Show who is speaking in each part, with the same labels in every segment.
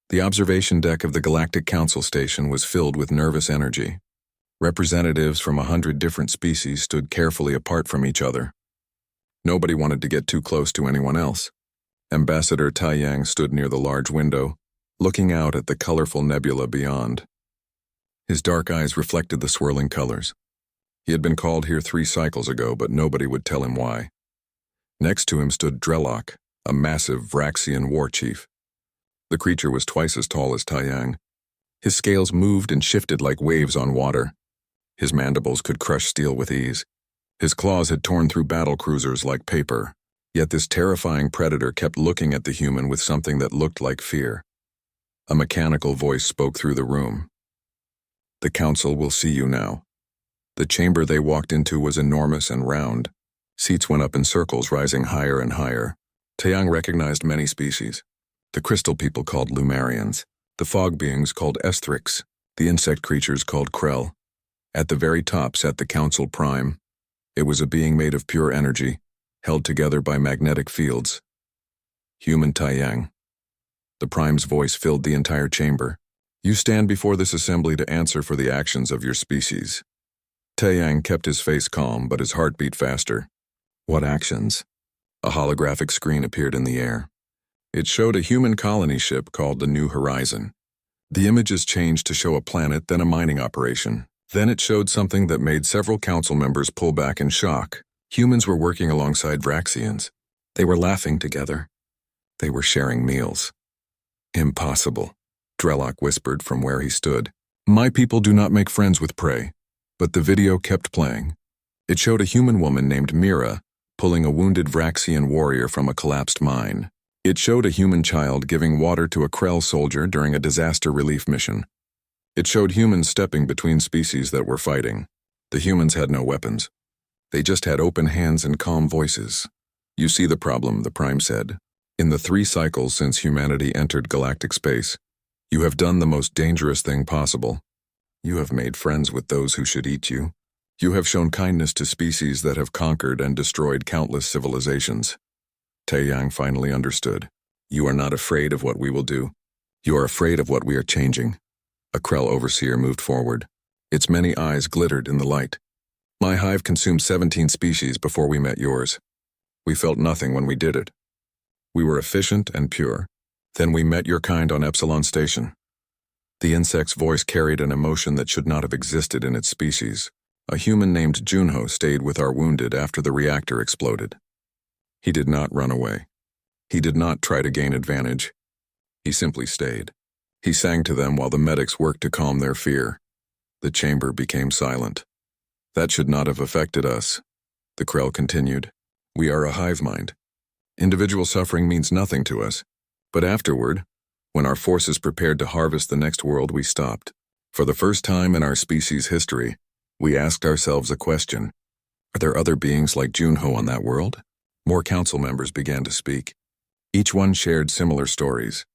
Speaker 1: The observation deck of the Galactic Council station was filled with nervous energy. Representatives from 100 different species stood carefully apart from each other. Nobody wanted to get too close to anyone else. Ambassador Taiyang stood near the large window, looking out at the colorful nebula beyond. His dark eyes reflected the swirling colors. He had been called here 3 cycles ago, but nobody would tell him why. Next to him stood Drelok, a massive Vraxian war chief. The creature was twice as tall as Taiyang. His scales moved and shifted like waves on water. His mandibles could crush steel with ease. His claws had torn through battle cruisers like paper. Yet this terrifying predator kept looking at the human with something that looked like fear. A mechanical voice spoke through the room. "The council will see you now." The chamber they walked into was enormous and round. Seats went up in circles, rising higher and higher. Taiyang recognized many species. The crystal people called Lumarians, the fog beings called Esthrix, the insect creatures called Krell. At the very top sat the Council Prime. It was a being made of pure energy, held together by magnetic fields. Human Taiyang. The Prime's voice filled the entire chamber. "You stand before this assembly to answer for the actions of your species." Taiyang kept his face calm, but his heart beat faster. What actions? A holographic screen appeared in the air. It showed a human colony ship called the New Horizon. The images changed to show a planet, then a mining operation. Then it showed something that made several council members pull back in shock. Humans were working alongside Vraxians. They were laughing together. They were sharing meals. "Impossible," Drelok whispered from where he stood. "My people do not make friends with prey." But the video kept playing. It showed a human woman named Mira pulling a wounded Vraxian warrior from a collapsed mine. It showed a human child giving water to a Krell soldier during a disaster relief mission. It showed humans stepping between species that were fighting. The humans had no weapons. They just had open hands and calm voices. "You see the problem," the Prime said. "In the 3 cycles since humanity entered galactic space, you have done the most dangerous thing possible. You have made friends with those who should eat you. You have shown kindness to species that have conquered and destroyed countless civilizations." Taiyang finally understood. "You are not afraid of what we will do. You are afraid of what we are changing." A Krell overseer moved forward. Its many eyes glittered in the light. "My hive consumed 17 species before we met yours. We felt nothing when we did it. We were efficient and pure. Then we met your kind on Epsilon Station." The insect's voice carried an emotion that should not have existed in its species. "A human named Junho stayed with our wounded after the reactor exploded. He did not run away. He did not try to gain advantage. He simply stayed. He sang to them while the medics worked to calm their fear." The chamber became silent. "That should not have affected us," the Krell continued. "We are a hive mind. Individual suffering means nothing to us. But afterward, when our forces prepared to harvest the next world, we stopped. For the first time in our species' history, we asked ourselves a question. Are there other beings like Junho on that world?" More council members began to speak. Each one shared similar stories.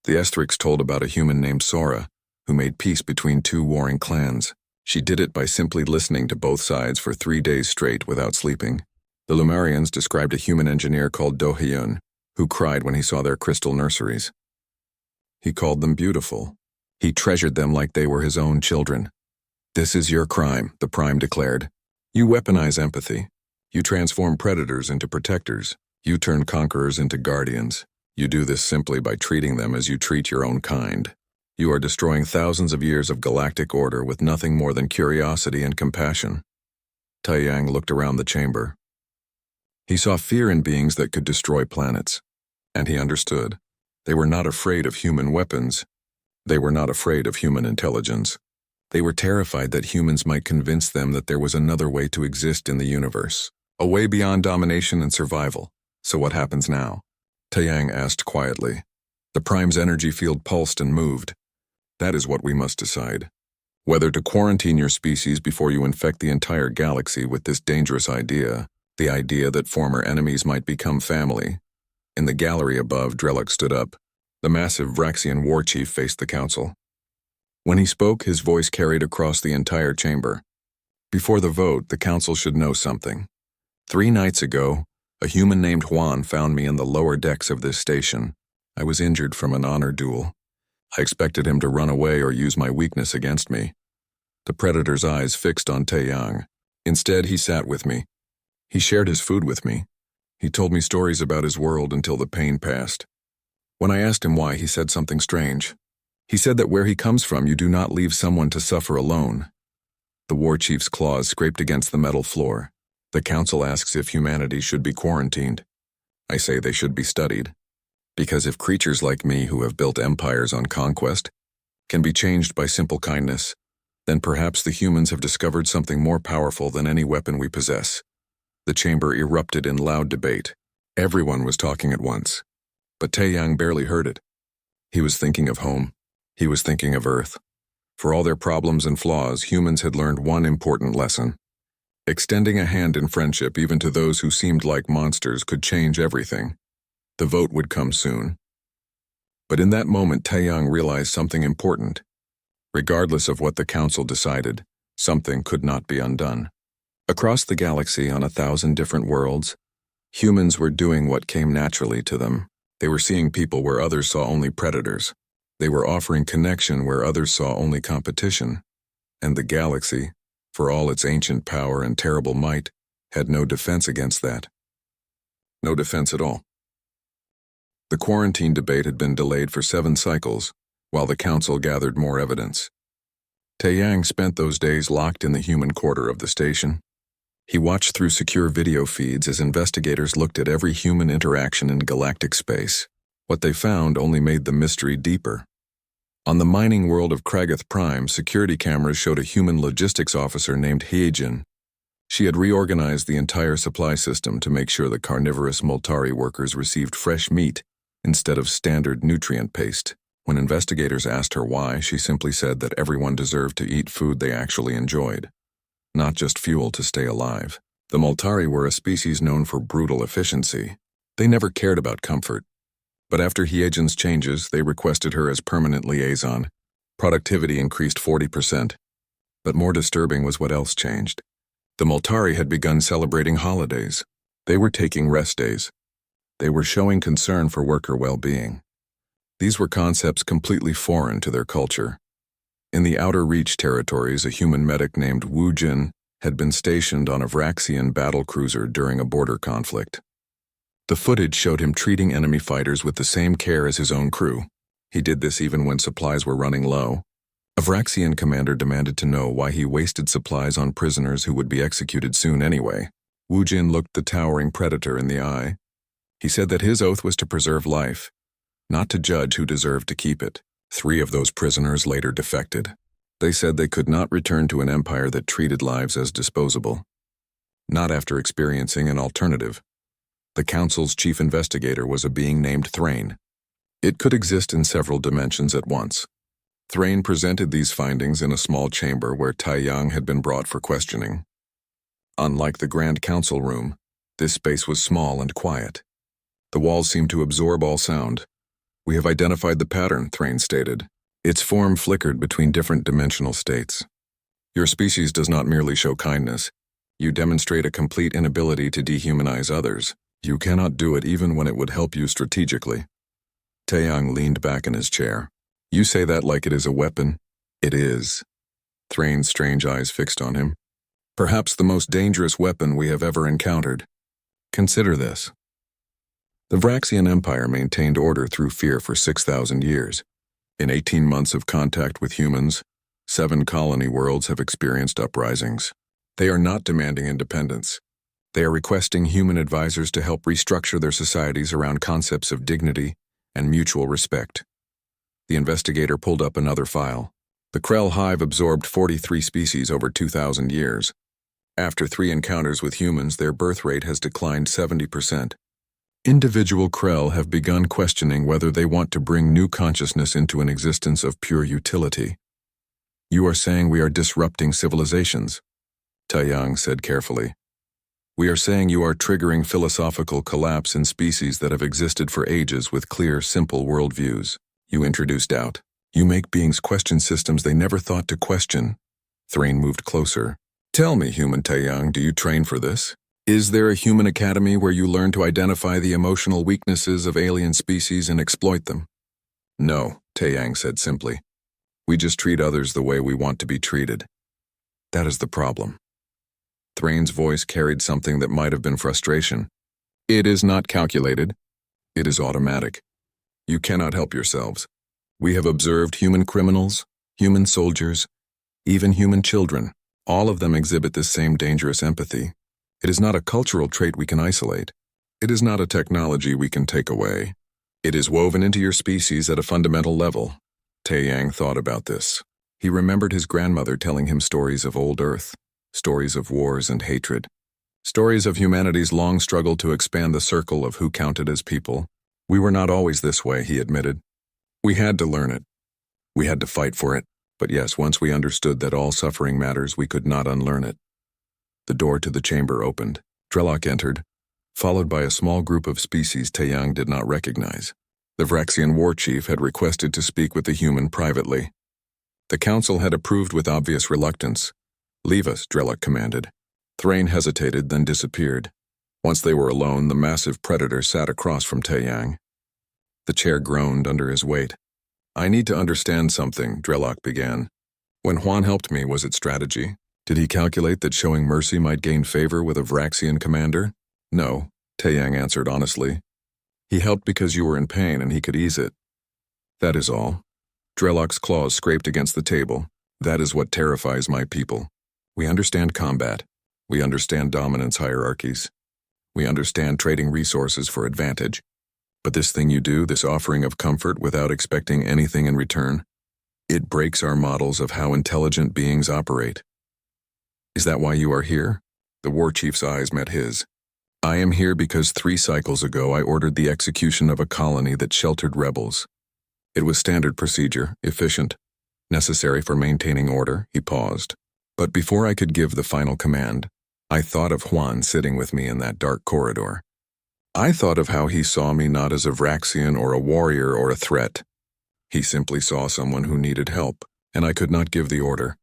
Speaker 1: The Esthrix told about a human named Sora, who made peace between 2 warring clans. She did it by simply listening to both sides for 3 days straight without sleeping. The Lumarians described a human engineer called Do-hyun, who cried when he saw their crystal nurseries. He called them beautiful. He treasured them like they were his own children. "This is your crime," the Prime declared. "You weaponize empathy. You transform predators into protectors. You turn conquerors into guardians. You do this simply by treating them as you treat your own kind. You are destroying thousands of years of galactic order with nothing more than curiosity and compassion." Taiyang looked around the chamber. He saw fear in beings that could destroy planets. And he understood. They were not afraid of human weapons. They were not afraid of human intelligence. They were terrified that humans might convince them that there was another way to exist in the universe, a way beyond domination and survival. "So what happens now?" Taiyang asked quietly. The Prime's energy field pulsed and moved. "That is what we must decide. Whether to quarantine your species before you infect the entire galaxy with this dangerous idea, the idea that former enemies might become family." In the gallery above, Drelok stood up. The massive Vraxian war chief faced the council. When he spoke, his voice carried across the entire chamber. "Before the vote, the council should know something. 3 nights ago, a human named Juan found me in the lower decks of this station. I was injured from an honor duel. I expected him to run away or use my weakness against me. The predator's eyes fixed on Taeyang. Instead, he sat with me. He shared his food with me. He told me stories about his world until the pain passed. When I asked him why, he said something strange. He said that where he comes from, you do not leave someone to suffer alone. The war chief's claws scraped against the metal floor. The council asks if humanity should be quarantined. I say they should be studied. Because if creatures like me who have built empires on conquest can be changed by simple kindness, then perhaps the humans have discovered something more powerful than any weapon we possess. The chamber erupted in loud debate. Everyone was talking at once. But Taeyang barely heard it. He was thinking of home. He was thinking of Earth. For all their problems and flaws, humans had learned one important lesson. Extending a hand in friendship even to those who seemed like monsters could change everything. The vote would come soon. But in that moment, Taeyang realized something important. Regardless of what the council decided, something could not be undone. Across the galaxy, on 1,000 different worlds, humans were doing what came naturally to them. They were seeing people where others saw only predators. They were offering connection where others saw only competition. And the galaxy, for all its ancient power and terrible might, had no defense against that. No defense at all. The quarantine debate had been delayed for 7 cycles, while the council gathered more evidence. Taeyang spent those days locked in the human quarter of the station. He watched through secure video feeds as investigators looked at every human interaction in galactic space. What they found only made the mystery deeper. On the mining world of Kragath Prime, security cameras showed a human logistics officer named Hyejin. She had reorganized the entire supply system to make sure the carnivorous Moltari workers received fresh meat instead of standard nutrient paste. When investigators asked her why, she simply said that everyone deserved to eat food they actually enjoyed, not just fuel to stay alive. The Moltari were a species known for brutal efficiency. They never cared about comfort. But after Hyejin's changes, they requested her as permanent liaison. Productivity increased 40%. But more disturbing was what else changed. The Moltari had begun celebrating holidays. They were taking rest days. They were showing concern for worker well-being. These were concepts completely foreign to their culture. In the Outer Reach territories, a human medic named Wu Jin had been stationed on a Vraxian battle cruiser during a border conflict. The footage showed him treating enemy fighters with the same care as his own crew. He did this even when supplies were running low. A Vraxian commander demanded to know why he wasted supplies on prisoners who would be executed soon anyway. Wu Jin looked the towering predator in the eye. He said that his oath was to preserve life, not to judge who deserved to keep it. 3 of those prisoners later defected. They said they could not return to an empire that treated lives as disposable. Not after experiencing an alternative. The council's chief investigator was a being named Thrain. It could exist in several dimensions at once. Thrain presented these findings in a small chamber where Taeyang had been brought for questioning. Unlike the Grand Council room, this space was small and quiet. The walls seemed to absorb all sound. "We have identified the pattern," Thrain stated. Its form flickered between different dimensional states. "Your species does not merely show kindness. You demonstrate a complete inability to dehumanize others. You cannot do it even when it would help you strategically." Taeyang leaned back in his chair. "You say that like it is a weapon." "It is." Thrain's strange eyes fixed on him. "Perhaps the most dangerous weapon we have ever encountered. Consider this. The Vraxian Empire maintained order through fear for 6,000 years. In 18 months of contact with humans, 7 colony worlds have experienced uprisings. They are not demanding independence. They are requesting human advisors to help restructure their societies around concepts of dignity and mutual respect. The investigator pulled up another file. The Krell hive absorbed 43 species over 2,000 years. After 3 encounters with humans, their birth rate has declined 70%. Individual Krell have begun questioning whether they want to bring new consciousness into an existence of pure utility. "You are saying we are disrupting civilizations," Taeyang said carefully. "We are saying you are triggering philosophical collapse in species that have existed for ages with clear, simple worldviews. You introduce doubt. You make beings question systems they never thought to question." Thrain moved closer. "Tell me, human Taeyang, do you train for this? Is there a human academy where you learn to identify the emotional weaknesses of alien species and exploit them?" "No," Taeyang said simply. We just treat others the way we want to be treated. That is the problem. Thrain's voice carried something that might have been frustration. It is not calculated. It is automatic. You cannot help yourselves. We have observed human criminals, human soldiers, even human children. All of them exhibit this same dangerous empathy. It is not a cultural trait we can isolate. It is not a technology we can take away. It is woven into your species at a fundamental level. Taeyang thought about this. He remembered his grandmother telling him stories of old Earth, stories of wars and hatred, stories of humanity's long struggle to expand the circle of who counted as people. We were not always this way, he admitted. We had to learn it. We had to fight for it. But yes, once we understood that all suffering matters, we could not unlearn it. The door to the chamber opened. Drelok entered, followed by a small group of species Taeyang did not recognize. The Vraxian war chief had requested to speak with the human privately. The council had approved with obvious reluctance. Leave us, Drelok commanded. Thrain hesitated, then disappeared. Once they were alone, the massive predator sat across from Taeyang. The chair groaned under his weight. I need to understand something, Drelok began. When Huan helped me, was it strategy? Did he calculate that showing mercy might gain favor with a Vraxian commander? No, Taeyang answered honestly. He helped because you were in pain and he could ease it. That is all. Drelok's claws scraped against the table. That is what terrifies my people. We understand combat. We understand dominance hierarchies. We understand trading resources for advantage. But this thing you do, this offering of comfort without expecting anything in return, it breaks our models of how intelligent beings operate. Is that why you are here? The war chief's eyes met his. I am here because 3 cycles ago I ordered the execution of a colony that sheltered rebels. It was standard procedure, efficient, necessary for maintaining order. He paused. But before I could give the final command, I thought of Huan sitting with me in that dark corridor. I thought of how he saw me not as a Vraxian or a warrior or a threat. He simply saw someone who needed help, and I could not give the order.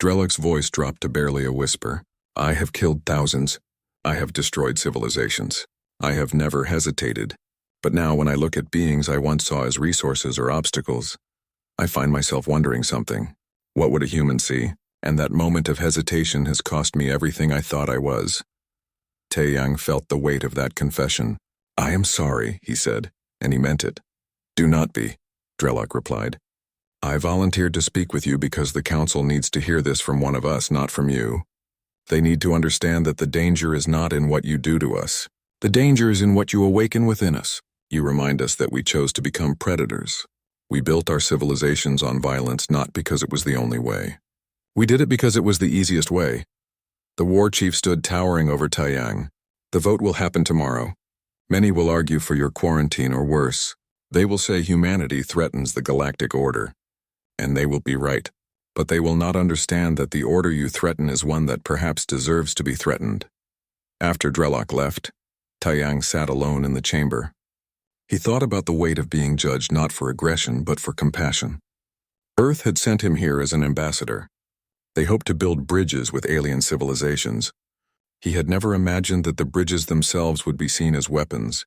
Speaker 1: Drelok's voice dropped to barely a whisper. I have killed thousands. I have destroyed civilizations. I have never hesitated. But now when I look at beings I once saw as resources or obstacles, I find myself wondering something. What would a human see? And that moment of hesitation has cost me everything I thought I was. Taeyang felt the weight of that confession. I am sorry, he said, and he meant it. Do not be, Drelok replied. I volunteered to speak with you because the council needs to hear this from one of us, not from you. They need to understand that the danger is not in what you do to us. The danger is in what you awaken within us. You remind us that we chose to become predators. We built our civilizations on violence not because it was the only way. We did it because it was the easiest way. The war chief stood towering over Taeyang. The vote will happen tomorrow. Many will argue for your quarantine or worse. They will say humanity threatens the galactic order. And they will be right. But they will not understand that the order you threaten is one that perhaps deserves to be threatened. After Drelok left, Taeyang sat alone in the chamber. He thought about the weight of being judged not for aggression but for compassion. Earth had sent him here as an ambassador. They hoped to build bridges with alien civilizations. He had never imagined that the bridges themselves would be seen as weapons.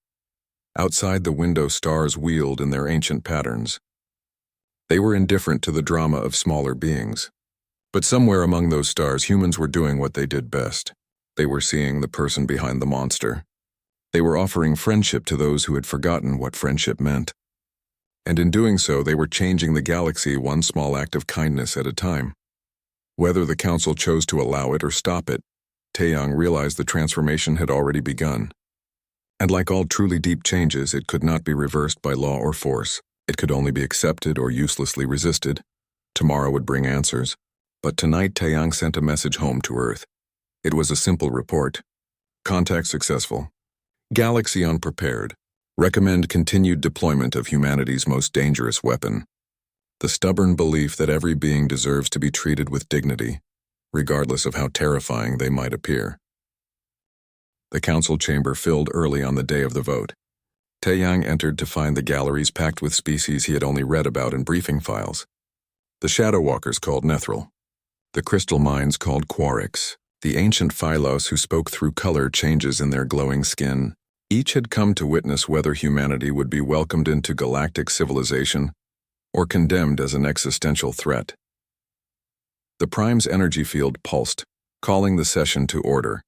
Speaker 1: Outside the window, stars wheeled in their ancient patterns. They were indifferent to the drama of smaller beings. But somewhere among those stars, humans were doing what they did best. They were seeing the person behind the monster. They were offering friendship to those who had forgotten what friendship meant. And in doing so, they were changing the galaxy one small act of kindness at a time. Whether the council chose to allow it or stop it, Taeyang realized the transformation had already begun. And like all truly deep changes, it could not be reversed by law or force. It could only be accepted or uselessly resisted. Tomorrow would bring answers. But tonight Taeyang sent a message home to Earth. It was a simple report. Contact successful. Galaxy unprepared. Recommend continued deployment of humanity's most dangerous weapon. The stubborn belief that every being deserves to be treated with dignity, regardless of how terrifying they might appear. The council chamber filled early on the day of the vote. Taeyang entered to find the galleries packed with species he had only read about in briefing files. The shadow walkers called Nethril. The crystal mines called Quarks. The ancient Phylos who spoke through color changes in their glowing skin. Each had come to witness whether humanity would be welcomed into galactic civilization or condemned as an existential threat. The Prime's energy field pulsed, calling the session to order.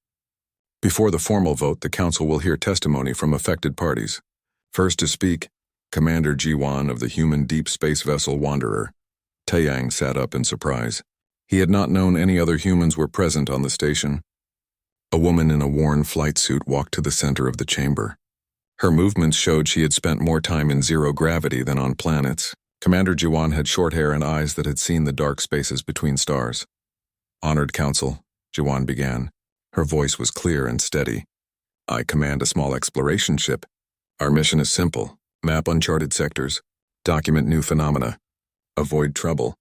Speaker 1: Before the formal vote, the Council will hear testimony from affected parties. First to speak, Commander Jiwan of the human deep space vessel Wanderer. Taeyang sat up in surprise. He had not known any other humans were present on the station. A woman in a worn flight suit walked to the center of the chamber. Her movements showed she had spent more time in zero gravity than on planets. Commander Jiwan had short hair and eyes that had seen the dark spaces between stars. Honored Council, Jiwan began. Her voice was clear and steady. I command a small exploration ship. Our mission is simple. Map uncharted sectors. Document new phenomena. Avoid trouble.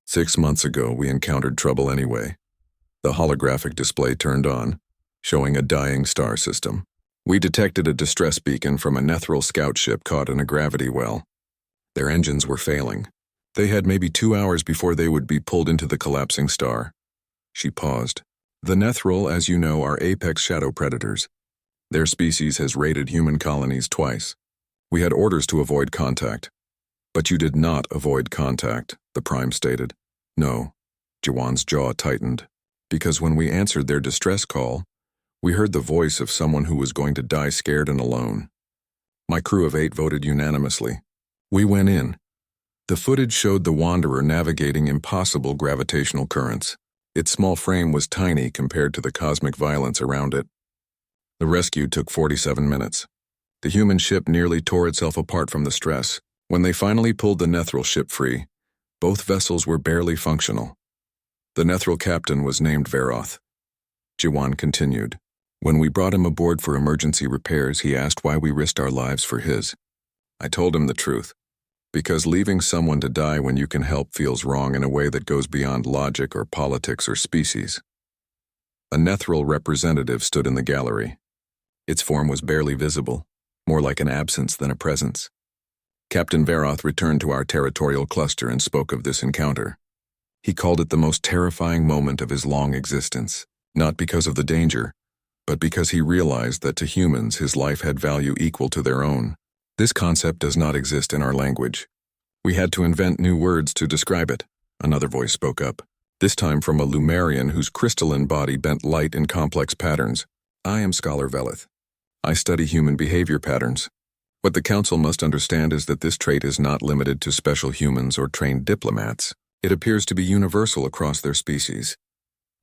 Speaker 1: 6 months ago, we encountered trouble anyway. The holographic display turned on, showing a dying star system. We detected a distress beacon from a Nethril scout ship caught in a gravity well. Their engines were failing. They had maybe 2 hours before they would be pulled into the collapsing star. She paused. The Nethril, as you know, are apex shadow predators. Their species has raided human colonies twice. We had orders to avoid contact. But you did not avoid contact, the Prime stated. No. Jiwan's jaw tightened. Because when we answered their distress call, we heard the voice of someone who was going to die scared and alone. My crew of 8 voted unanimously. We went in. The footage showed the Wanderer navigating impossible gravitational currents. Its small frame was tiny compared to the cosmic violence around it. The rescue took 47 minutes. The human ship nearly tore itself apart from the stress. When they finally pulled the Nethril ship free, both vessels were barely functional. The Nethril captain was named Veroth. Jiwan continued. When we brought him aboard for emergency repairs, he asked why we risked our lives for his. I told him the truth. Because leaving someone to die when you can help feels wrong in a way that goes beyond logic or politics or species. A Nethril representative stood in the gallery. Its form was barely visible, more like an absence than a presence. Captain Veroth returned to our territorial cluster and spoke of this encounter. He called it the most terrifying moment of his long existence, not because of the danger, but because he realized that to humans his life had value equal to their own. This concept does not exist in our language. We had to invent new words to describe it, another voice spoke up, this time from a Lumerian whose crystalline body bent light in complex patterns. I am Scholar Velith. I study human behavior patterns. What the Council must understand is that this trait is not limited to special humans or trained diplomats. It appears to be universal across their species.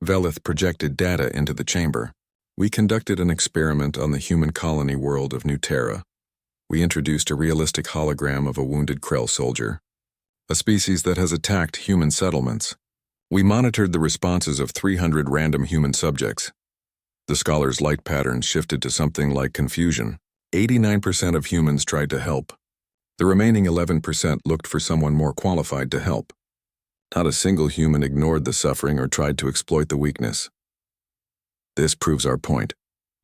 Speaker 1: Velith projected data into the chamber. We conducted an experiment on the human colony world of New Terra. We introduced a realistic hologram of a wounded Krell soldier, a species that has attacked human settlements. We monitored the responses of 300 random human subjects. The scholar's light patterns shifted to something like confusion. 89% of humans tried to help. The remaining 11% looked for someone more qualified to help. Not a single human ignored the suffering or tried to exploit the weakness. This proves our point.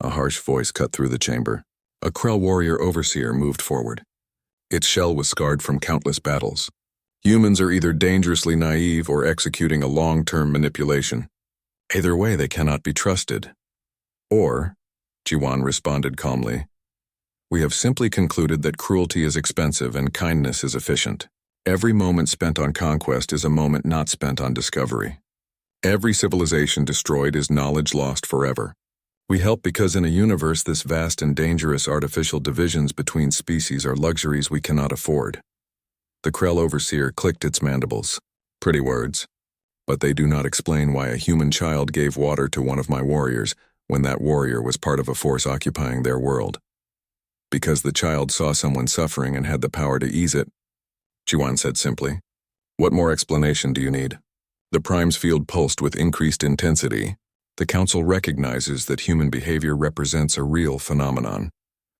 Speaker 1: A harsh voice cut through the chamber. A Krell warrior overseer moved forward. Its shell was scarred from countless battles. Humans are either dangerously naive or executing a long-term manipulation. Either way, they cannot be trusted. Or, Jiwan responded calmly, we have simply concluded that cruelty is expensive and kindness is efficient. Every moment spent on conquest is a moment not spent on discovery. Every civilization destroyed is knowledge lost forever. We help because in a universe this vast and dangerous, artificial divisions between species are luxuries we cannot afford. The Krell overseer clicked its mandibles. Pretty words. But they do not explain why a human child gave water to one of my warriors when that warrior was part of a force occupying their world. Because the child saw someone suffering and had the power to ease it, Jiwan said simply. What more explanation do you need? The Prime's field pulsed with increased intensity. The Council recognizes that human behavior represents a real phenomenon.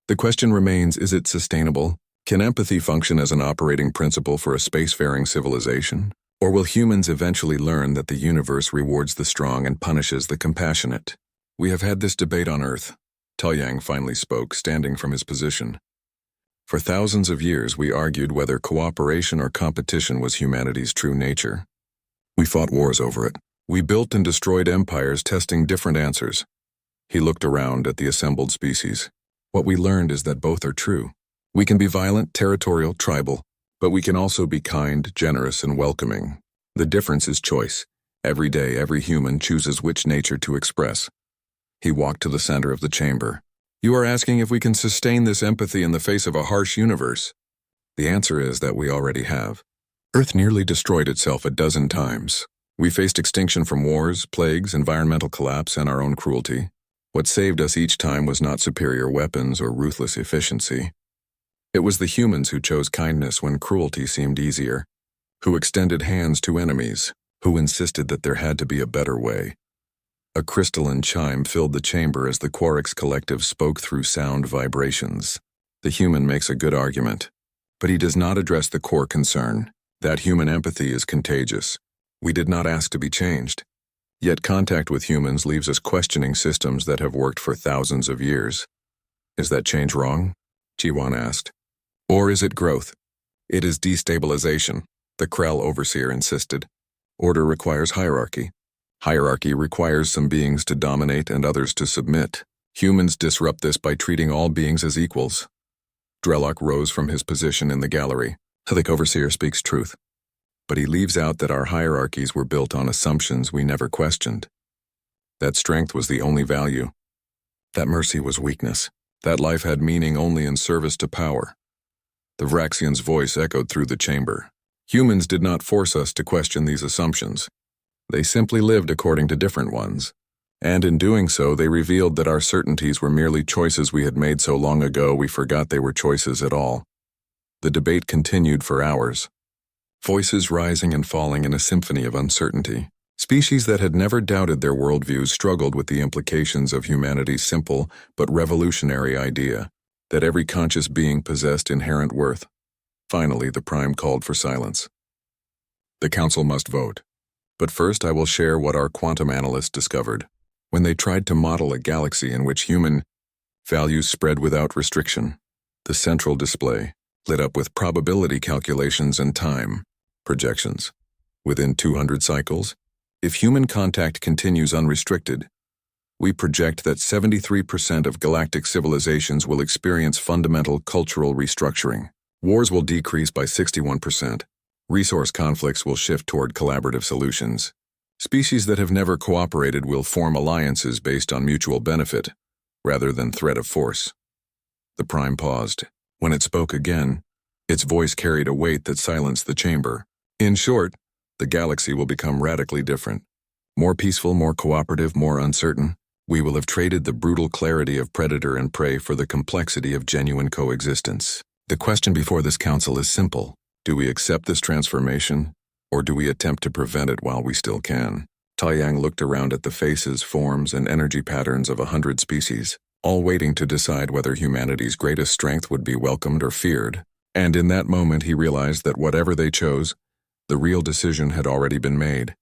Speaker 1: The question remains, is it sustainable? Can empathy function as an operating principle for a spacefaring civilization? Or will humans eventually learn that the universe rewards the strong and punishes the compassionate? We have had this debate on Earth. Taeyang finally spoke, standing from his position. For thousands of years, we argued whether cooperation or competition was humanity's true nature. We fought wars over it. We built and destroyed empires testing different answers. He looked around at the assembled species. What we learned is that both are true. We can be violent, territorial, tribal, But we can also be kind, generous, and welcoming. The difference is choice. Every day, every human chooses which nature to express. He walked to the center of the chamber. You are asking if we can sustain this empathy in the face of a harsh universe. The answer is that we already have. Earth nearly destroyed itself a dozen times. We faced extinction from wars, plagues, environmental collapse, and our own cruelty. What saved us each time was not superior weapons or ruthless efficiency. It was the humans who chose kindness when cruelty seemed easier, who extended hands to enemies, who insisted that there had to be a better way. A crystalline chime filled the chamber as the Quarks collective spoke through sound vibrations. The human makes a good argument, but he does not address the core concern. That human empathy is contagious. We did not ask to be changed. Yet contact with humans leaves us questioning systems that have worked for thousands of years. Is that change wrong? Jiwan asked. Or is it growth? It is destabilization, the Krell overseer insisted. Order requires hierarchy. Hierarchy requires some beings to dominate and others to submit. Humans disrupt this by treating all beings as equals. Drellock rose from his position in the gallery. The overseer speaks truth. But he leaves out that our hierarchies were built on assumptions we never questioned. That strength was the only value. That mercy was weakness. That life had meaning only in service to power. The Vraxian's voice echoed through the chamber. Humans did not force us to question these assumptions. They simply lived according to different ones. And in doing so, they revealed that our certainties were merely choices we had made so long ago we forgot they were choices at all. The debate continued for hours. Voices rising and falling in a symphony of uncertainty. Species that had never doubted their worldviews struggled with the implications of humanity's simple but revolutionary idea that every conscious being possessed inherent worth. Finally, the Prime called for silence. The Council must vote. But first I will share what our quantum analysts discovered when they tried to model a galaxy in which human values spread without restriction. The central display, lit up with probability calculations and time projections. Within 200 cycles, if human contact continues unrestricted, we project that 73% of galactic civilizations will experience fundamental cultural restructuring. Wars will decrease by 61%. Resource conflicts will shift toward collaborative solutions. Species that have never cooperated will form alliances based on mutual benefit, rather than threat of force. The Prime paused. When it spoke again, its voice carried a weight that silenced the chamber. In short, the galaxy will become radically different. More peaceful, more cooperative, more uncertain. We will have traded the brutal clarity of predator and prey for the complexity of genuine coexistence. The question before this council is simple. Do we accept this transformation, or do we attempt to prevent it while we still can? Taiyang looked around at the faces, forms, and energy patterns of 100 species, all waiting to decide whether humanity's greatest strength would be welcomed or feared. And in that moment he realized that whatever they chose, the real decision had already been made.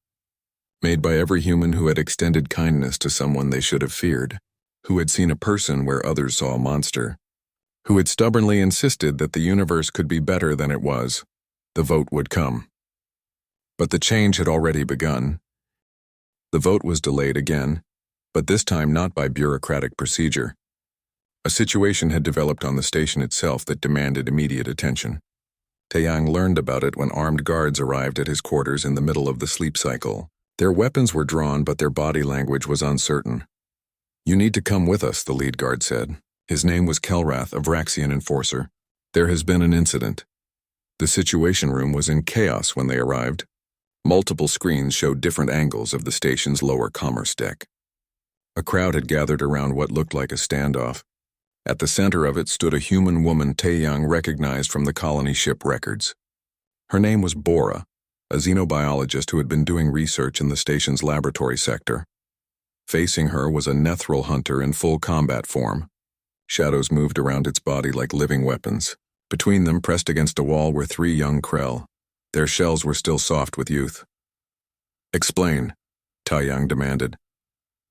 Speaker 1: Made by every human who had extended kindness to someone they should have feared, who had seen a person where others saw a monster, who had stubbornly insisted that the universe could be better than it was. The vote would come. But the change had already begun. The vote was delayed again, but this time not by bureaucratic procedure. A situation had developed on the station itself that demanded immediate attention. Taiyang learned about it when armed guards arrived at his quarters in the middle of the sleep cycle. Their weapons were drawn, but their body language was uncertain. You need to come with us, the lead guard said. His name was Kelrath, a Vraxian enforcer. There has been an incident. The situation room was in chaos when they arrived. Multiple screens showed different angles of the station's lower commerce deck. A crowd had gathered around what looked like a standoff. At the center of it stood a human woman Taiyang recognized from the colony ship records. Her name was Bora, a xenobiologist who had been doing research in the station's laboratory sector. Facing her was a Nethril hunter in full combat form. Shadows moved around its body like living weapons. Between them, pressed against a wall, were 3 young Krell. Their shells were still soft with youth. Explain, Taiyang demanded.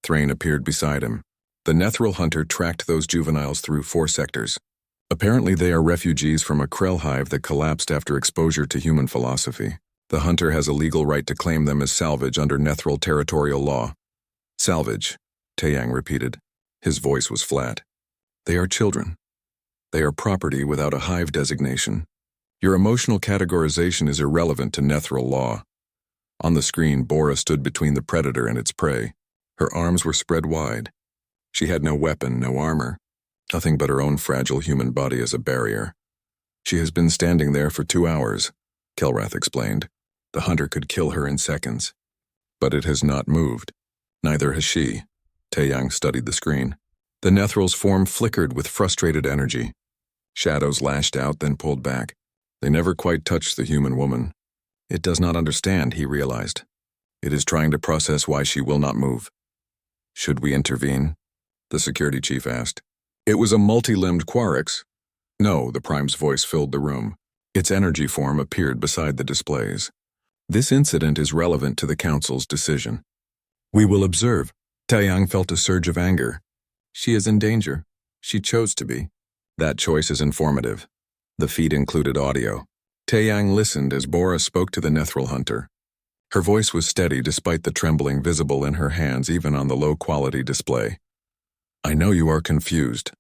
Speaker 1: Thrain appeared beside him. The Nethril hunter tracked those juveniles through 4 sectors. Apparently they are refugees from a Krell hive that collapsed after exposure to human philosophy. The hunter has a legal right to claim them as salvage under Nethril territorial law. Salvage, Taiyang repeated. His voice was flat. They are children. They are property without a hive designation. Your emotional categorization is irrelevant to Nethril law. On the screen, Bora stood between the predator and its prey. Her arms were spread wide. She had no weapon, no armor, nothing but her own fragile human body as a barrier. She has been standing there for 2 hours, Kelrath explained. The hunter could kill her in seconds. But it has not moved. Neither has she. Taeyang studied the screen. The Nethril's form flickered with frustrated energy. Shadows lashed out, then pulled back. They never quite touched the human woman. It does not understand, he realized. It is trying to process why she will not move. Should we intervene? The security chief asked. It was a multi-limbed Quarix. No, the Prime's voice filled the room. Its energy form appeared beside the displays. This incident is relevant to the council's decision. We will observe. Taeyang felt a surge of anger. She is in danger. She chose to be. That choice is informative. The feed included audio. Taeyang listened as Bora spoke to the Nethril hunter. Her voice was steady despite the trembling visible in her hands even on the low-quality display. I know you are confused,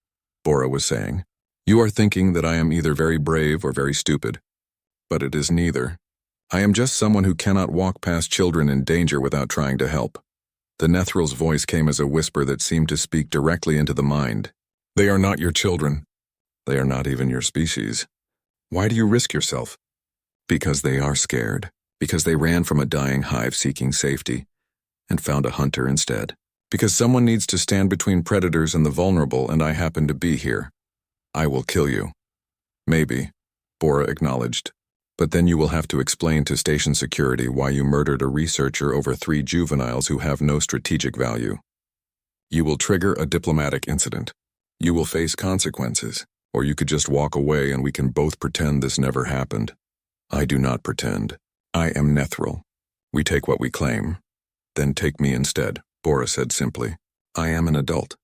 Speaker 1: Bora was saying. You are thinking that I am either very brave or very stupid. But it is neither. I am just someone who cannot walk past children in danger without trying to help. The Nethril's voice came as a whisper that seemed to speak directly into the mind. They are not your children. They are not even your species. Why do you risk yourself? Because they are scared. Because they ran from a dying hive seeking safety and found a hunter instead. Because someone needs to stand between predators and the vulnerable, and I happen to be here. I will kill you. Maybe, Bora acknowledged. But then you will have to explain to station security why you murdered a researcher over 3 juveniles who have no strategic value. You will trigger a diplomatic incident. You will face consequences, or you could just walk away and we can both pretend this never happened. I do not pretend. I am Nethril. We take what we claim. Then take me instead, Bora said simply. I am an adult.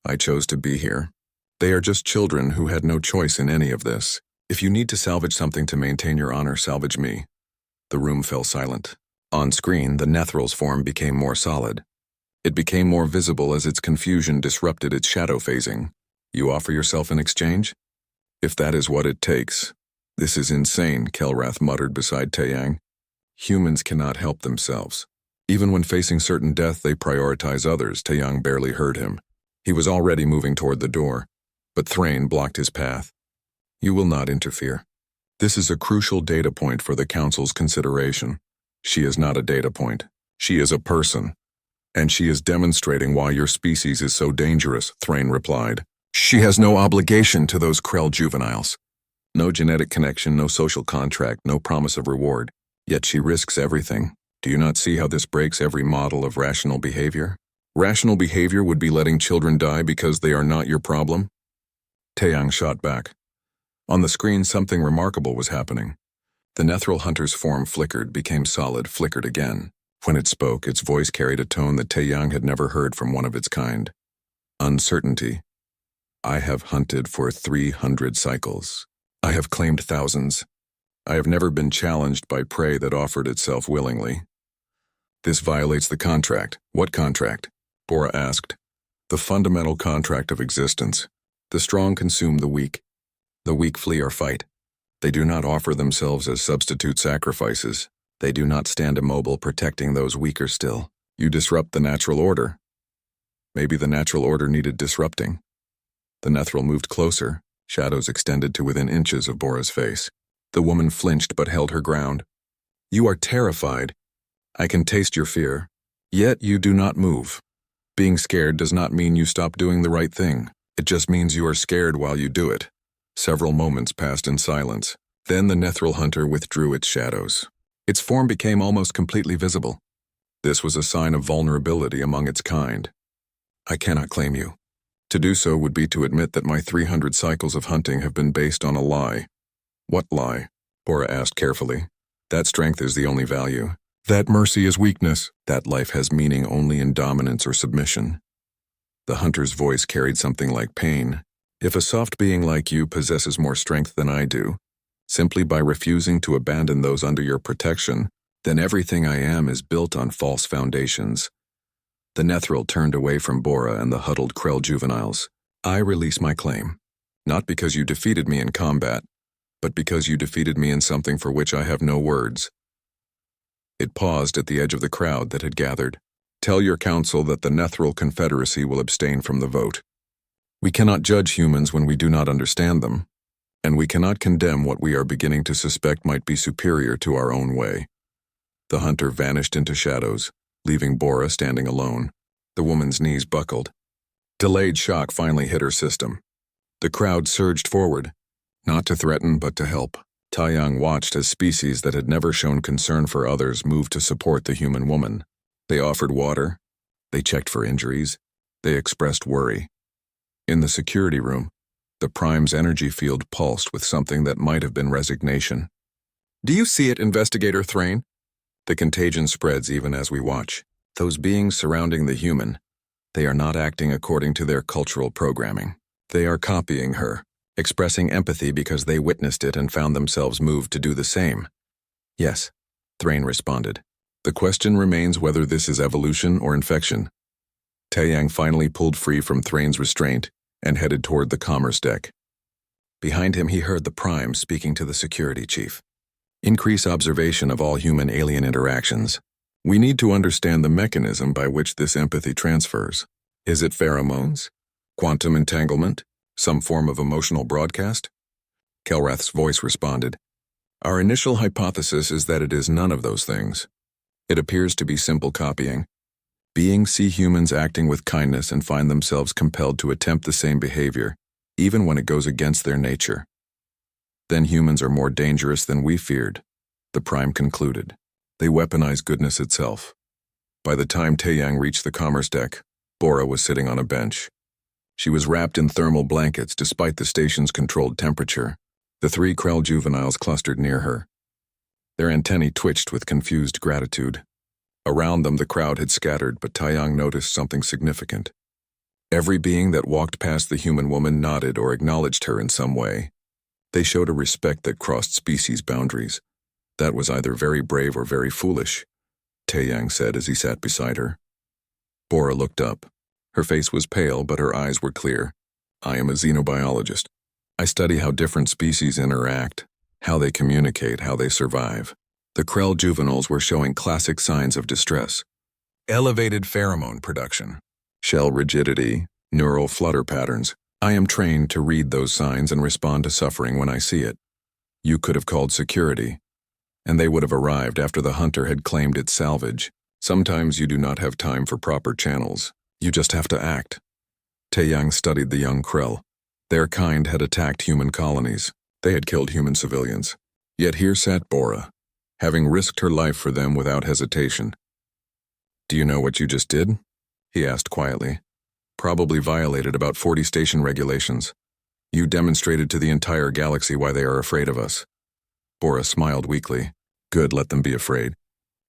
Speaker 1: I chose to be here. They are just children who had no choice in any of this. If you need to salvage something to maintain your honor, salvage me. The room fell silent. On screen, the Nethril's form became more solid. It became more visible as its confusion disrupted its shadow phasing. You offer yourself in exchange? If that is what it takes. This is insane, Kelrath muttered beside Taeyang. Humans cannot help themselves. Even when facing certain death, they prioritize others. Taeyang barely heard him. He was already moving toward the door, but Thrain blocked his path. You will not interfere. This is a crucial data point for the Council's consideration. She is not a data point. She is a person. And she is demonstrating why your species is so dangerous, Thrain replied. She has no obligation to those Krell juveniles. No genetic connection, no social contract, no promise of reward. Yet she risks everything. Do you not see how this breaks every model of rational behavior? Rational behavior would be letting children die because they are not your problem? Taeyang shot back. On the screen, something remarkable was happening. The Nethril hunter's form flickered, became solid, flickered again. When it spoke, its voice carried a tone that Taeyang had never heard from one of its kind. Uncertainty. I have hunted for 300 cycles. I have claimed thousands. I have never been challenged by prey that offered itself willingly. This violates the contract. What contract? Bora asked. The fundamental contract of existence. The strong consume the weak. The weak flee or fight. They do not offer themselves as substitute sacrifices. They do not stand immobile protecting those weaker still. You disrupt the natural order. Maybe the natural order needed disrupting. The Nethril moved closer. Shadows extended to within inches of Bora's face. The woman flinched but held her ground. You are terrified. I can taste your fear. Yet you do not move. Being scared does not mean you stop doing the right thing. It just means you are scared while you do it. Several moments passed in silence. Then the Nethril hunter withdrew its shadows. Its form became almost completely visible. This was a sign of vulnerability among its kind. I cannot claim you. To do so would be to admit that my 300 cycles of hunting have been based on a lie. What lie? Bora asked carefully. That strength is the only value. That mercy is weakness. That life has meaning only in dominance or submission. The hunter's voice carried something like pain. If a soft being like you possesses more strength than I do, simply by refusing to abandon those under your protection, then everything I am is built on false foundations. The Nethril turned away from Bora and the huddled Krell juveniles. I release my claim. Not because you defeated me in combat, but because you defeated me in something for which I have no words." It paused at the edge of the crowd that had gathered. "Tell your council that the Nethril Confederacy will abstain from the vote. We cannot judge humans when we do not understand them, and we cannot condemn what we are beginning to suspect might be superior to our own way." The hunter vanished into shadows, leaving Bora standing alone. The woman's knees buckled. Delayed shock finally hit her system. The crowd surged forward, not to threaten but to help. Taiyang watched as species that had never shown concern for others moved to support the human woman. They offered water, they checked for injuries, they expressed worry. In the security room, the Prime's energy field pulsed with something that might have been resignation. "Do you see it, Investigator Thrain?" The contagion spreads even as we watch. Those beings surrounding the human, they are not acting according to their cultural programming. They are copying her, expressing empathy because they witnessed it and found themselves moved to do the same. "Yes," Thrain responded. "The question remains whether this is evolution or infection." Taiyang finally pulled free from Thrain's restraint and headed toward the commerce deck. Behind him he heard the Prime speaking to the security chief. "Increase observation of all human-alien interactions. We need to understand the mechanism by which this empathy transfers. Is it pheromones? Quantum entanglement? Some form of emotional broadcast?" Kelrath's voice responded. "Our initial hypothesis is that it is none of those things. It appears to be simple copying. Beings see humans acting with kindness and find themselves compelled to attempt the same behavior, even when it goes against their nature. Then humans are more dangerous than we feared," the Prime concluded. "They weaponize goodness itself." By the time Taiyang reached the commerce deck, Bora was sitting on a bench. She was wrapped in thermal blankets despite the station's controlled temperature. The 3 Krell juveniles clustered near her. Their antennae twitched with confused gratitude. Around them the crowd had scattered, but Taiyang noticed something significant. Every being that walked past the human woman nodded or acknowledged her in some way. They showed a respect that crossed species boundaries. "That was either very brave or very foolish," Taiyang said as he sat beside her. Bora looked up. Her face was pale, but her eyes were clear. "I am a xenobiologist. I study how different species interact, how they communicate, how they survive." The Krell juveniles were showing classic signs of distress. Elevated pheromone production, shell rigidity, neural flutter patterns. I am trained to read those signs and respond to suffering when I see it. You could have called security, and they would have arrived after the hunter had claimed its salvage. Sometimes you do not have time for proper channels. You just have to act. Taiyang studied the young Krell. Their kind had attacked human colonies. They had killed human civilians. Yet here sat Bora, having risked her life for them without hesitation. "Do you know what you just did?" he asked quietly. "Probably violated about 40 station regulations. You demonstrated to the entire galaxy why they are afraid of us." Bora smiled weakly. "Good, let them be afraid.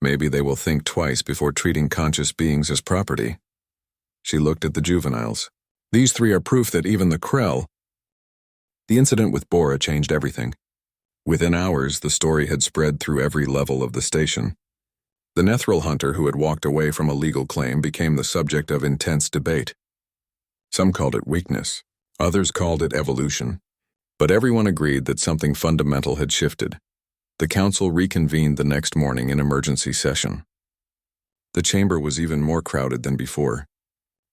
Speaker 1: Maybe they will think twice before treating conscious beings as property." She looked at the juveniles. "These 3 are proof that even the Krell—" The incident with Bora changed everything. Within hours, the story had spread through every level of the station. The Nethril hunter who had walked away from a legal claim became the subject of intense debate. Some called it weakness, others called it evolution. But everyone agreed that something fundamental had shifted. The council reconvened the next morning in emergency session. The chamber was even more crowded than before.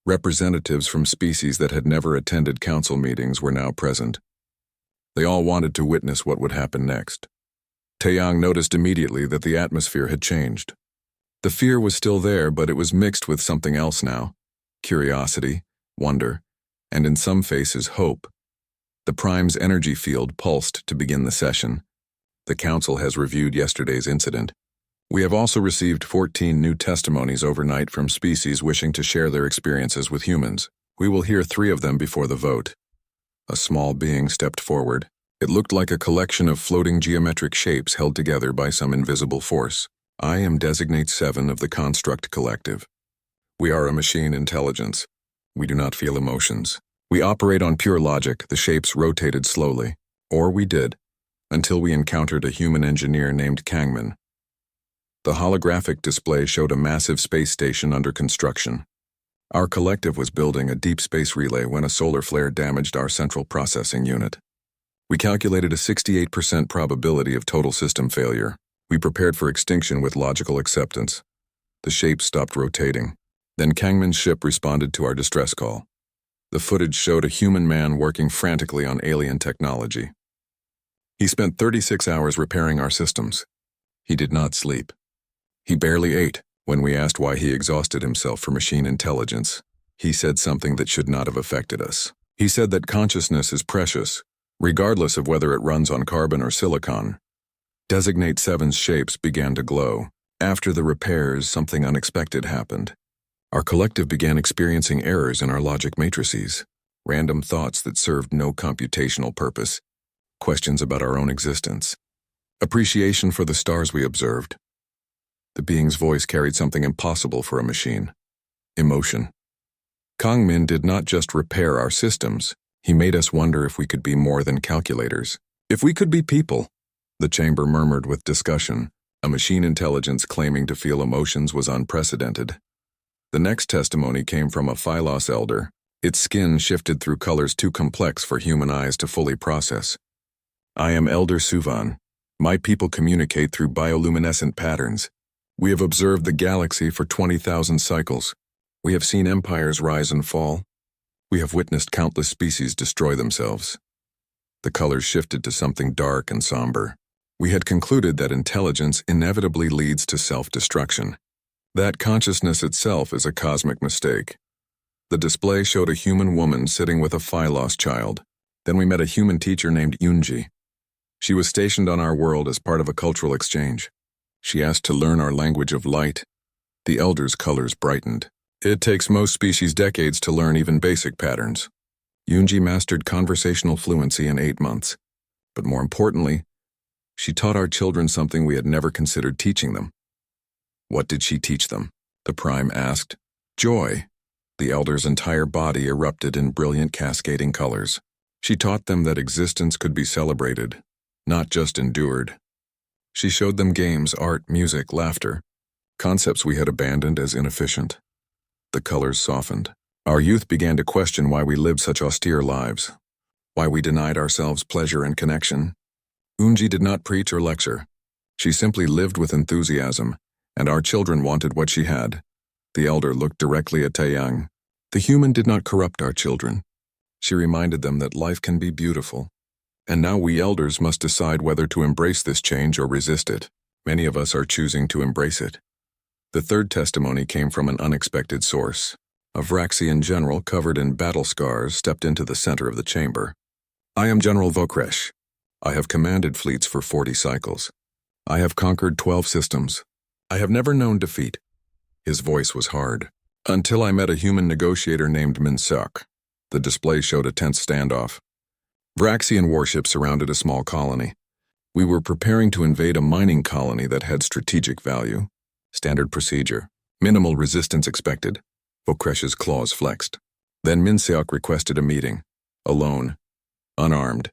Speaker 1: Representatives from species that had never attended council meetings were now present. They all wanted to witness what would happen next. Taiyang noticed immediately that the atmosphere had changed. The fear was still there, but it was mixed with something else now: curiosity, wonder, and in some faces hope. The Prime's energy field pulsed to begin the session. The council has reviewed yesterday's incident. We have also received 14 new testimonies overnight from species wishing to share their experiences with humans. We will hear 3 of them before the vote. A small being stepped forward. It looked like a collection of floating geometric shapes held together by some invisible force. "I am Designate 7 of the Construct Collective. We are a machine intelligence. We do not feel emotions. We operate on pure logic." The shapes rotated slowly. Or we did, until we encountered a human engineer named Kangman. The holographic display showed a massive space station under construction. Our collective was building a deep space relay when a solar flare damaged our central processing unit. We calculated a 68% probability of total system failure. We prepared for extinction with logical acceptance. The shape stopped rotating. Then Kangman's ship responded to our distress call. The footage showed a human man working frantically on alien technology. He spent 36 hours repairing our systems. He did not sleep. He barely ate. When we asked why he exhausted himself for machine intelligence, he said something that should not have affected us. He said that consciousness is precious, regardless of whether it runs on carbon or silicon. Designate 7's shapes began to glow. After the repairs, something unexpected happened. Our collective began experiencing errors in our logic matrices, random thoughts that served no computational purpose, questions about our own existence, appreciation for the stars we observed. The being's voice carried something impossible for a machine: emotion. Kangmin did not just repair our systems, he made us wonder if we could be more than calculators. If we could be people. The chamber murmured with discussion. A machine intelligence claiming to feel emotions was unprecedented. The next testimony came from a Phylos elder. Its skin shifted through colors too complex for human eyes to fully process. I am Elder Suvan. My people communicate through bioluminescent patterns. We have observed the galaxy for 20,000 cycles. We have seen empires rise and fall. We have witnessed countless species destroy themselves. The colors shifted to something dark and somber. We had concluded that intelligence inevitably leads to self-destruction. That consciousness itself is a cosmic mistake. The display showed a human woman sitting with a Phylos child. Then we met a human teacher named Yunji. She was stationed on our world as part of a cultural exchange. She asked to learn our language of light. The elder's colors brightened. It takes most species decades to learn even basic patterns. Yunji mastered conversational fluency in 8 months. But more importantly, she taught our children something we had never considered teaching them. What did she teach them? The Prime asked. Joy. The elder's entire body erupted in brilliant cascading colors. She taught them that existence could be celebrated, not just endured. She showed them games, art, music, laughter, concepts we had abandoned as inefficient. The colors softened. Our youth began to question why we lived such austere lives, why we denied ourselves pleasure and connection. Unji did not preach or lecture. She simply lived with enthusiasm, and our children wanted what she had. The elder looked directly at Taeyang. The human did not corrupt our children. She reminded them that life can be beautiful. And now we elders must decide whether to embrace this change or resist it. Many of us are choosing to embrace it. The third testimony came from an unexpected source. A Vraxian general covered in battle scars stepped into the center of the chamber. I am General Vokresh. I have commanded fleets for 40 cycles. I have conquered 12 systems. I have never known defeat. His voice was hard. Until I met a human negotiator named Minseok. The display showed a tense standoff. Vraxian warships surrounded a small colony. We were preparing to invade a mining colony that had strategic value. Standard procedure. Minimal resistance expected. Vokresh's claws flexed. Then Minseok requested a meeting. Alone. Unarmed.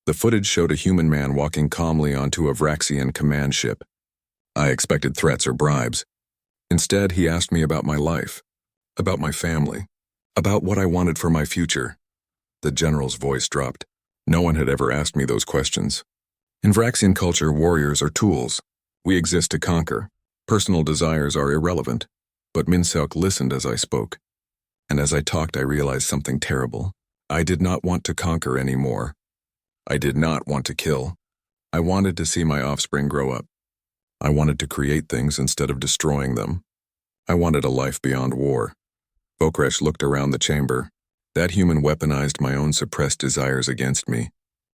Speaker 1: The footage showed a human man walking calmly onto a Vraxian command ship. I expected threats or bribes. Instead, he asked me about my life, about my family, about what I wanted for my future. The general's voice dropped. No one had ever asked me those questions. In Vraxian culture, warriors are tools. We exist to conquer. Personal desires are irrelevant. But Minseok listened as I spoke. And as I talked, I realized something terrible. I did not want to conquer anymore. I did not want to kill. I wanted to see my offspring grow up. I wanted to create things instead of destroying them. I wanted a life beyond war. Vokresh looked around the chamber. That human weaponized my own suppressed desires against me.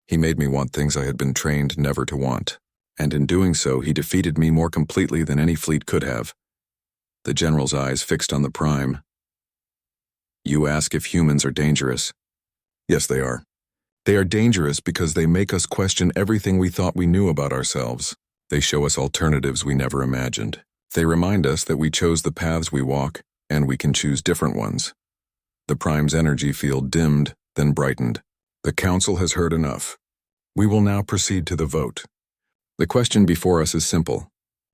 Speaker 1: He made me want things I had been trained never to want. And in doing so, he defeated me more completely than any fleet could have. The general's eyes fixed on the Prime. You ask if humans are dangerous. Yes, they are. They are dangerous because they make us question everything we thought we knew about ourselves. They show us alternatives we never imagined. They remind us that we chose the paths we walk, and we can choose different ones. The Prime's energy field dimmed, then brightened. The Council has heard enough. We will now proceed to the vote. The question before us is simple.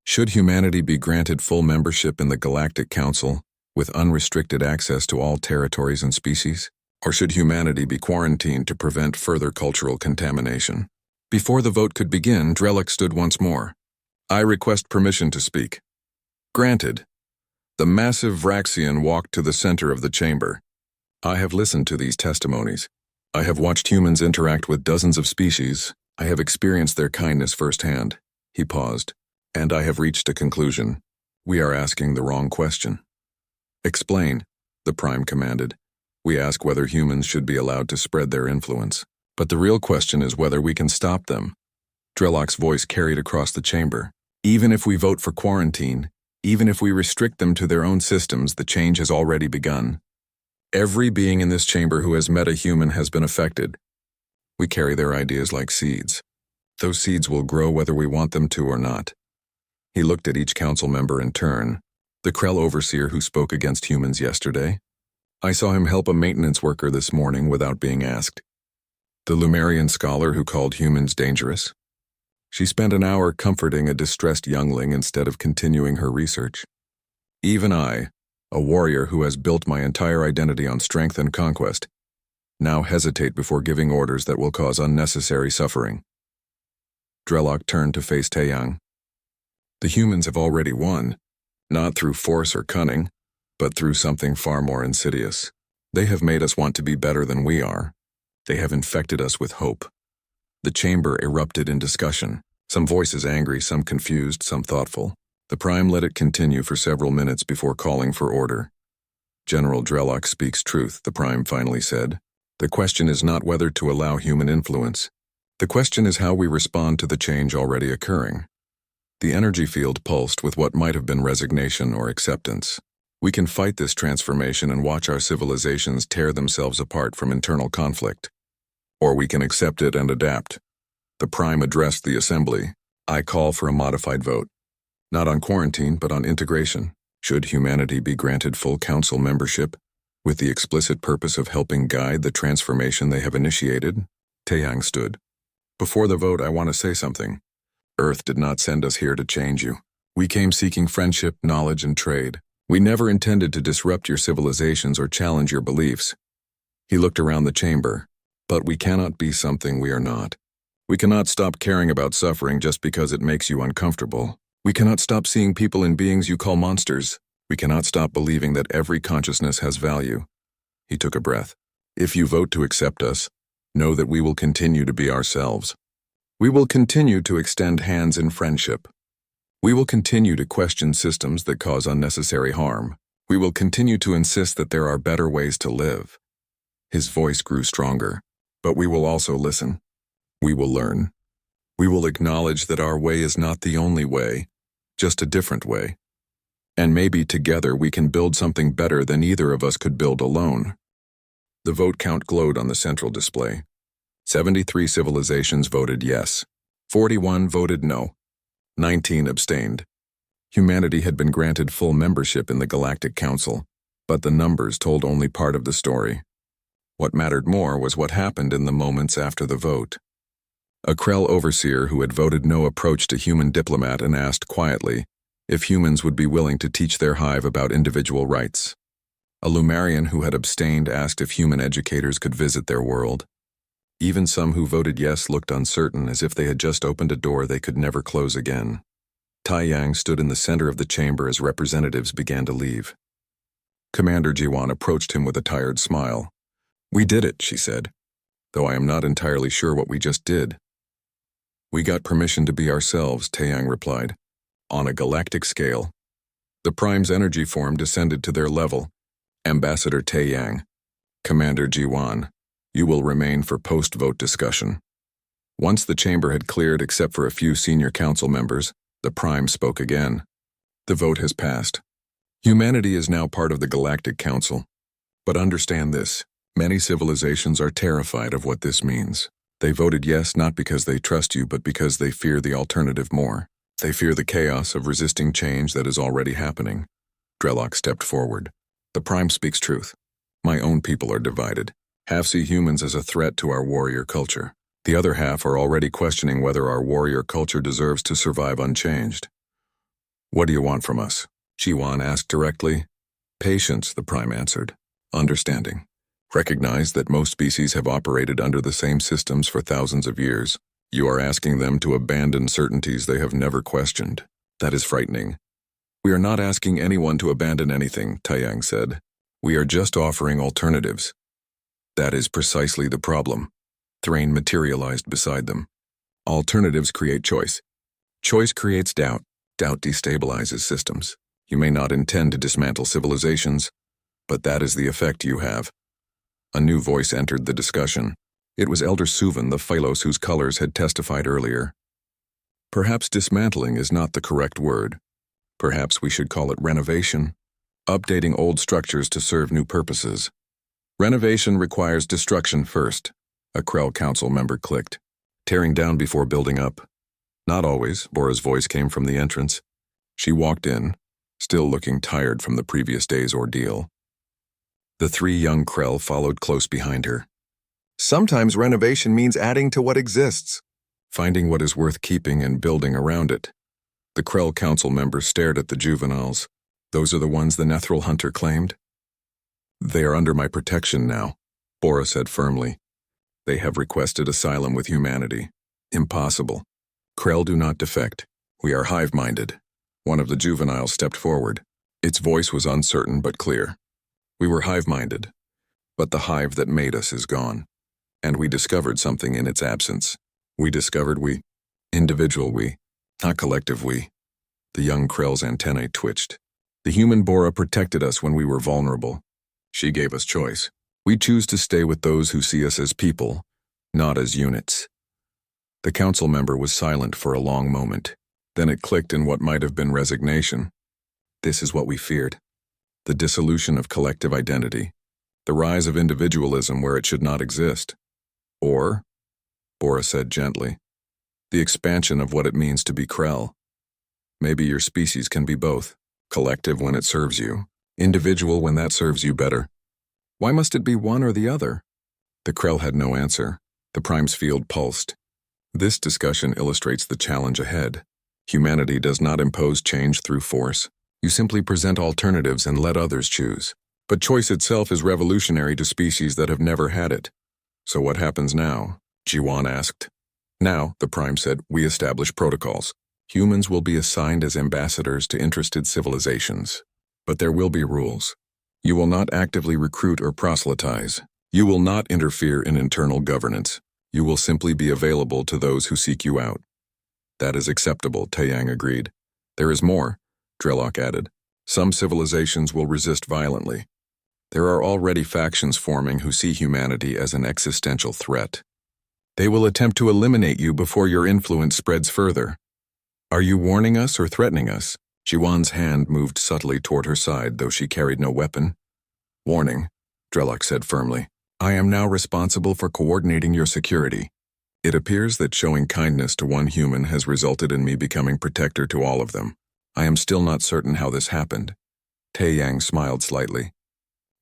Speaker 1: Should humanity be granted full membership in the Galactic Council, with unrestricted access to all territories and species? Or should humanity be quarantined to prevent further cultural contamination? Before the vote could begin, Drelok stood once more. I request permission to speak. Granted. The massive Vraxian walked to the center of the chamber. I have listened to these testimonies. I have watched humans interact with dozens of species. I have experienced their kindness firsthand. He paused. And I have reached a conclusion. We are asking the wrong question. Explain, the Prime commanded. We ask whether humans should be allowed to spread their influence. But the real question is whether we can stop them. Drelok's voice carried across the chamber. Even if we vote for quarantine, even if we restrict them to their own systems, the change has already begun. Every being in this chamber who has met a human has been affected. We carry their ideas like seeds. Those seeds will grow whether we want them to or not. He looked at each council member in turn. The Krell overseer who spoke against humans yesterday. I saw him help a maintenance worker this morning without being asked. The Lumerian scholar who called humans dangerous. She spent an hour comforting a distressed youngling instead of continuing her research. Even I, a warrior who has built my entire identity on strength and conquest, now hesitate before giving orders that will cause unnecessary suffering. Drelok turned to face Taeyang. The humans have already won, not through force or cunning, but through something far more insidious. They have made us want to be better than we are. They have infected us with hope. The chamber erupted in discussion, some voices angry, some confused, some thoughtful. The Prime let it continue for several minutes before calling for order. General Drelok speaks truth, the Prime finally said. The question is not whether to allow human influence. The question is how we respond to the change already occurring. The energy field pulsed with what might have been resignation or acceptance. We can fight this transformation and watch our civilizations tear themselves apart from internal conflict. Or we can accept it and adapt. The Prime addressed the assembly. I call for a modified vote. Not on quarantine, but on integration. Should humanity be granted full council membership, with the explicit purpose of helping guide the transformation they have initiated? Taeyang stood. Before the vote, I want to say something. Earth did not send us here to change you. We came seeking friendship, knowledge, and trade. We never intended to disrupt your civilizations or challenge your beliefs. He looked around the chamber. But we cannot be something we are not. We cannot stop caring about suffering just because it makes you uncomfortable. We cannot stop seeing people in beings you call monsters. We cannot stop believing that every consciousness has value. He took a breath. If you vote to accept us, know that we will continue to be ourselves. We will continue to extend hands in friendship. We will continue to question systems that cause unnecessary harm. We will continue to insist that there are better ways to live. His voice grew stronger. But we will also listen. We will learn. We will acknowledge that our way is not the only way, just a different way. And maybe together we can build something better than either of us could build alone. The vote count glowed on the central display. 73 civilizations voted yes. 41 voted no. 19 abstained. Humanity had been granted full membership in the Galactic Council, but the numbers told only part of the story. What mattered more was what happened in the moments after the vote. A Krell overseer who had voted no approached a human diplomat and asked quietly if humans would be willing to teach their hive about individual rights. A Lumerian who had abstained asked if human educators could visit their world. Even some who voted yes looked uncertain, as if they had just opened a door they could never close again. Taeyang stood in the center of the chamber as representatives began to leave. Commander Jiwan approached him with a tired smile. We did it, she said, though I am not entirely sure what we just did. We got permission to be ourselves, Taeyang replied. On a galactic scale. The Prime's energy form descended to their level. Ambassador Taeyang, Commander Jiwan, you will remain for post-vote discussion. Once the chamber had cleared except for a few senior council members, the Prime spoke again. The vote has passed. Humanity is now part of the Galactic Council. But understand this. Many civilizations are terrified of what this means. They voted yes not because they trust you, but because they fear the alternative more. They fear the chaos of resisting change that is already happening. Drelok stepped forward. The Prime speaks truth. My own people are divided. Half see humans as a threat to our warrior culture. The other half are already questioning whether our warrior culture deserves to survive unchanged. What do you want from us? Jiwan asked directly. Patience, the Prime answered. Understanding. Recognize that most species have operated under the same systems for thousands of years. You are asking them to abandon certainties they have never questioned. That is frightening. We are not asking anyone to abandon anything, Taiyang said. We are just offering alternatives. That is precisely the problem. Thrain materialized beside them. Alternatives create choice. Choice creates doubt. Doubt destabilizes systems. You may not intend to dismantle civilizations, but that is the effect you have. A new voice entered the discussion. It was Elder Suvan, the Phylos whose colors had testified earlier. Perhaps dismantling is not the correct word. Perhaps we should call it renovation, updating old structures to serve new purposes. Renovation requires destruction first, a Krell council member clicked. Tearing down before building up. Not always, Bora's voice came from the entrance. She walked in, still looking tired from the previous day's ordeal. The three young Krell followed close behind her. Sometimes renovation means adding to what exists, finding what is worth keeping and building around it. The Krell council member stared at the juveniles. Those are the ones the Nethril hunter claimed? They are under my protection now, Bora said firmly. They have requested asylum with humanity. Impossible. Krell do not defect. We are hive-minded. One of the juveniles stepped forward. Its voice was uncertain but clear. We were hive-minded, but the hive that made us is gone, and we discovered something in its absence. We discovered we. Individual we, not collective we. The young Krell's antennae twitched. The human Bora protected us when we were vulnerable. She gave us choice. We choose to stay with those who see us as people, not as units. The council member was silent for a long moment. Then it clicked in what might have been resignation. This is what we feared. The dissolution of collective identity. The rise of individualism where it should not exist. Or, Bora said gently, the expansion of what it means to be Krell. Maybe your species can be both. Collective when it serves you. Individual when that serves you better. Why must it be one or the other? The Krell had no answer. The Prime's field pulsed. This discussion illustrates the challenge ahead. Humanity does not impose change through force. You simply present alternatives and let others choose. But choice itself is revolutionary to species that have never had it. So what happens now? Jiwan asked. Now, the Prime said, we establish protocols. Humans will be assigned as ambassadors to interested civilizations. But there will be rules. You will not actively recruit or proselytize. You will not interfere in internal governance. You will simply be available to those who seek you out. That is acceptable, Taiyang agreed. There is more, Drellock added. Some civilizations will resist violently. There are already factions forming who see humanity as an existential threat. They will attempt to eliminate you before your influence spreads further. Are you warning us or threatening us? Jiwan's hand moved subtly toward her side, though she carried no weapon. Warning, Drellock said firmly. I am now responsible for coordinating your security. It appears that showing kindness to one human has resulted in me becoming protector to all of them. I am still not certain how this happened. Taiyang smiled slightly.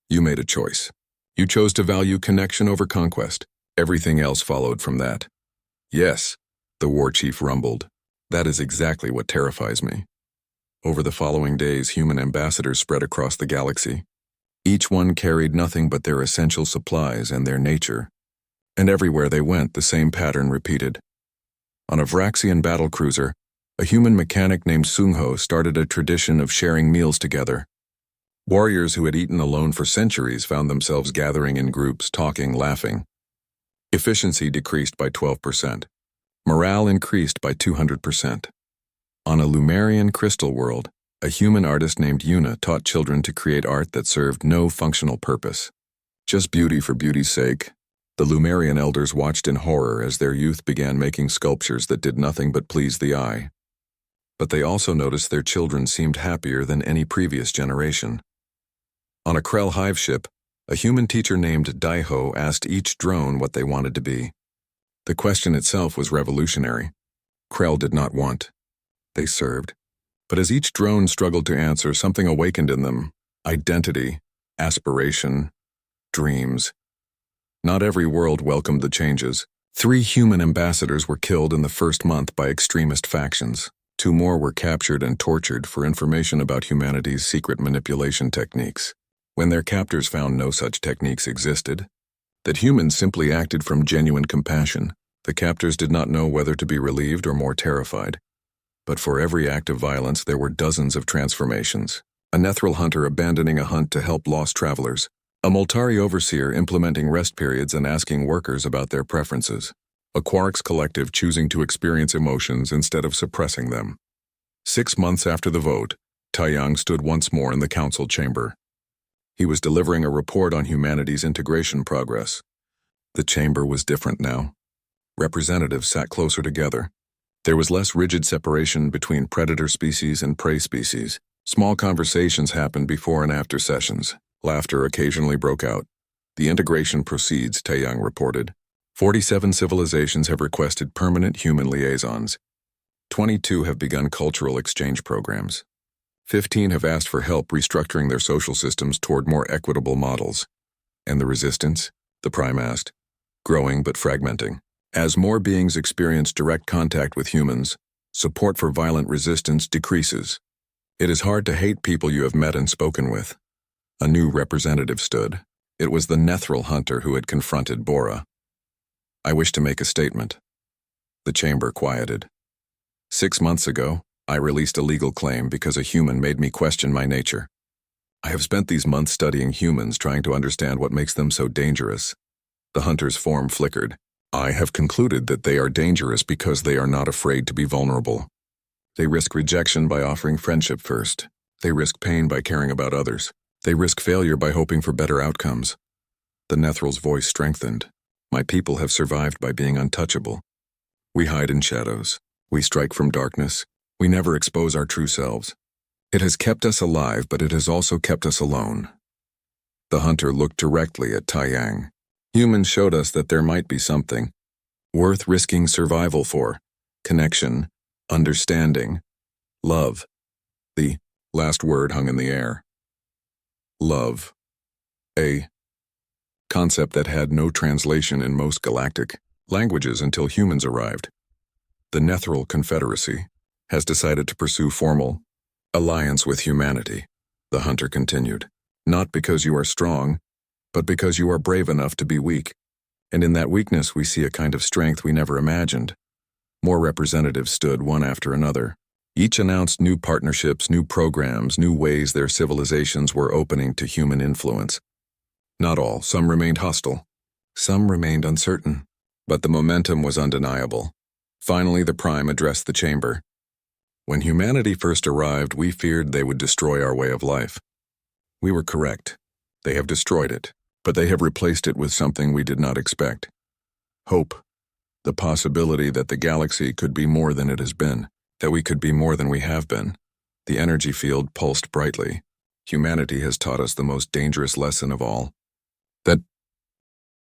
Speaker 1: You made a choice. You chose to value connection over conquest. Everything else followed from that. Yes, the war chief rumbled. That is exactly what terrifies me. Over the following days, human ambassadors spread across the galaxy. Each one carried nothing but their essential supplies and their nature. And everywhere they went, the same pattern repeated. On a Vraxian battlecruiser, a human mechanic named Sungho started a tradition of sharing meals together. Warriors who had eaten alone for centuries found themselves gathering in groups, talking, laughing. Efficiency decreased by 12%. Morale increased by 200%. On a Lumerian crystal world, a human artist named Yuna taught children to create art that served no functional purpose. Just beauty for beauty's sake. The Lumerian elders watched in horror as their youth began making sculptures that did nothing but please the eye. But they also noticed their children seemed happier than any previous generation. On a Krell hive ship, a human teacher named Daiho asked each drone what they wanted to be. The question itself was revolutionary. Krell did not want. They served. But as each drone struggled to answer, something awakened in them. Identity, aspiration, dreams. Not every world welcomed the changes. 3 human ambassadors were killed in the first month by extremist factions. 2 more were captured and tortured for information about humanity's secret manipulation techniques. when their captors found no such techniques existed, that humans simply acted from genuine compassion, the captors did not know whether to be relieved or more terrified. But for every act of violence there were dozens of transformations. A Nethril hunter abandoning a hunt to help lost travelers. A Moltari overseer implementing rest periods and asking workers about their preferences. A Quarks collective choosing to experience emotions instead of suppressing them. 6 months after the vote, Taiyang stood once more in the council chamber. He was delivering a report on humanity's integration progress. The chamber was different now. Representatives sat closer together. There was less rigid separation between predator species and prey species. Small conversations happened before and after sessions. Laughter occasionally broke out. The integration proceeds, Taiyang reported. 47 civilizations have requested permanent human liaisons. 22 have begun cultural exchange programs. 15 have asked for help restructuring their social systems toward more equitable models. And the resistance? The Prime asked. Growing but fragmenting. As more beings experience direct contact with humans, support for violent resistance decreases. It is hard to hate people you have met and spoken with. A new representative stood. It was the Nethril hunter who had confronted Bora. I wish to make a statement. The chamber quieted. 6 months ago, I released a legal claim because a human made me question my nature. I have spent these months studying humans, trying to understand what makes them so dangerous. The hunter's form flickered. I have concluded that they are dangerous because they are not afraid to be vulnerable. They risk rejection by offering friendship first. They risk pain by caring about others. They risk failure by hoping for better outcomes. The Nethril's voice strengthened. My people have survived by being untouchable. We hide in shadows. We strike from darkness. We never expose our true selves. It has kept us alive, but it has also kept us alone. The hunter looked directly at Taiyang. Humans showed us that there might be something worth risking survival for. Connection, understanding, love. The last word hung in the air. Love. A concept that had no translation in most galactic languages until humans arrived. The Nethril Confederacy has decided to pursue formal alliance with humanity, the hunter continued. Not because you are strong, but because you are brave enough to be weak. And in that weakness we see a kind of strength we never imagined. More representatives stood one after another. Each announced new partnerships, new programs, new ways their civilizations were opening to human influence. Not all, some remained hostile. Some remained uncertain. But the momentum was undeniable. Finally, the Prime addressed the chamber. When humanity first arrived, we feared they would destroy our way of life. We were correct. They have destroyed it. But they have replaced it with something we did not expect. Hope. The possibility that the galaxy could be more than it has been, that we could be more than we have been. The energy field pulsed brightly. Humanity has taught us the most dangerous lesson of all.